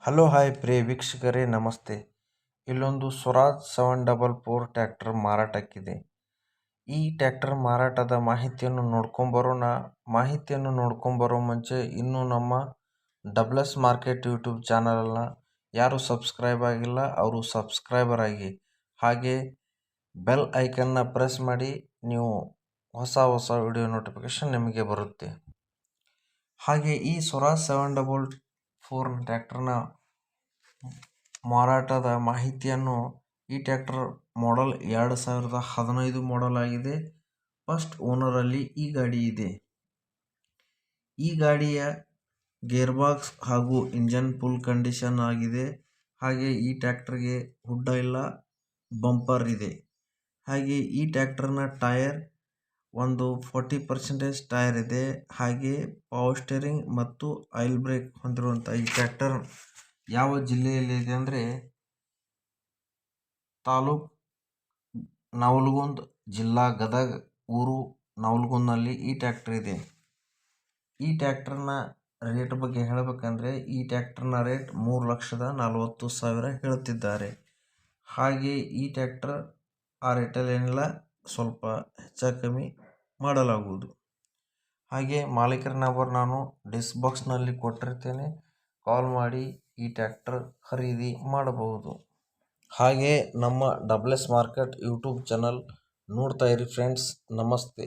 Hello hi ಪ್ರಿಯ ವೀಕ್ಷಕರೇ ನಮಸ್ತೆ. ಇಲ್ಲೊಂದು ಸ್ವರಾಜ್ 744 ಟ್ರ್ಯಾಕ್ಟರ್ ಮಾರಾಟಕ್ಕಿದೆ. ಈ ಟ್ರ್ಯಾಕ್ಟರ್ ಮಾರಾಟದ ಮಾಹಿತಿಯನ್ನು ನೋಡ್ಕೊಂಬರೋ ಮುಂಚೆ ಇನ್ನೂ ನಮ್ಮ ಡಬ್ಲ್ಯೂಎಸ್ ಮಾರ್ಕೆಟ್ ಯೂಟ್ಯೂಬ್ ಚಾನಲನ್ನು ಯಾರು ಸಬ್ಸ್ಕ್ರೈಬ್ ಆಗಿಲ್ಲ ಅವರು ಸಬ್ಸ್ಕ್ರೈಬರ್ ಆಗಿ, ಹಾಗೆ ಬೆಲ್ ಐಕನ್ನ ಪ್ರೆಸ್ ಮಾಡಿ. ನೀವು ಹೊಸ ವಿಡಿಯೋ ನೋಟಿಫಿಕೇಶನ್ ನಿಮಗೆ ಬರುತ್ತೆ. ಹಾಗೆ ಈ ಸ್ವರಾಜ್ 744 ಟ್ರ್ಯಾಕ್ಟರ್ನ ಮಾರಾಟದ ಮಾಹಿತಿಯನ್ನು, ಈ ಟ್ರ್ಯಾಕ್ಟರ್ ಮಾಡೆಲ್ 2015 ಮಾಡೆಲ್ ಆಗಿದೆ. ಫಸ್ಟ್ ಓನರಲ್ಲಿ ಈ ಗಾಡಿ ಇದೆ. ಈ ಗಾಡಿಯ ಗೇರ್ ಬಾಕ್ಸ್ ಹಾಗೂ ಇಂಜನ್ ಫುಲ್ ಕಂಡೀಷನ್ ಆಗಿದೆ. ಹಾಗೆ ಈ ಟ್ರ್ಯಾಕ್ಟರ್ಗೆ ಹುಡ್ಡ ಇಲ್ಲ, ಬಂಪರ್ ಇದೆ. ಹಾಗೆ ಈ ಟ್ರ್ಯಾಕ್ಟರ್ನ ಟೈರ್ ಒಂದು 40% ಟೈರ್ ಇದೆ. ಹಾಗೆ ಪವರ್ ಸ್ಟೇರಿಂಗ್ ಮತ್ತು ಆಯಿಲ್ ಬ್ರೇಕ್ ಹೊಂದಿರುವಂಥ ಈ ಟ್ರ್ಯಾಕ್ಟರ್ ಯಾವ ಜಿಲ್ಲೆಯಲ್ಲಿ ಇದೆ ಅಂದರೆ ತಾಲೂಕು ನವಲಗುಂದ, ಜಿಲ್ಲಾ ಗದಗ, ಊರು ನವಲಗುಂದನಲ್ಲಿ ಈ ಟ್ರ್ಯಾಕ್ಟರ್ ಇದೆ. ಈ ಟ್ರ್ಯಾಕ್ಟರ್ನ ರೇಟ್ ಬಗ್ಗೆ ಹೇಳಬೇಕಂದ್ರೆ ಈ ಟ್ರ್ಯಾಕ್ಟರ್ನ ರೇಟ್ 3,40,000 ಹೇಳ್ತಿದ್ದಾರೆ. ಹಾಗೆ ಈ ಟ್ರ್ಯಾಕ್ಟರ್ ಆ ರೇಟಲ್ಲಿ ಏನಿಲ್ಲ, ಸ್ವಲ್ಪ ಹೆಚ್ಚು ಕಮ್ಮಿ ಮಾಡಲಾಗುವುದು. ಹಾಗೆ ಮಾಲೀಕರ ನಂಬರ್ ನಾನು ಡಿಸ್ಕ್ರಿಪ್ಷನ್ನಲ್ಲಿ ಕೊಟ್ಟಿರ್ತೇನೆ, ಕಾಲ್ ಮಾಡಿ ಈ ಟ್ರ್ಯಾಕ್ಟರ್ ಖರೀದಿ ಮಾಡಬಹುದು. ಹಾಗೆ ನಮ್ಮ ಡಬ್ಲ್ಯೂಎಸ್ ಮಾರ್ಕೆಟ್ ಯೂಟ್ಯೂಬ್ ಚಾನಲ್ ನೋಡ್ತಾ ಇರಿ ಫ್ರೆಂಡ್ಸ್. ನಮಸ್ತೆ.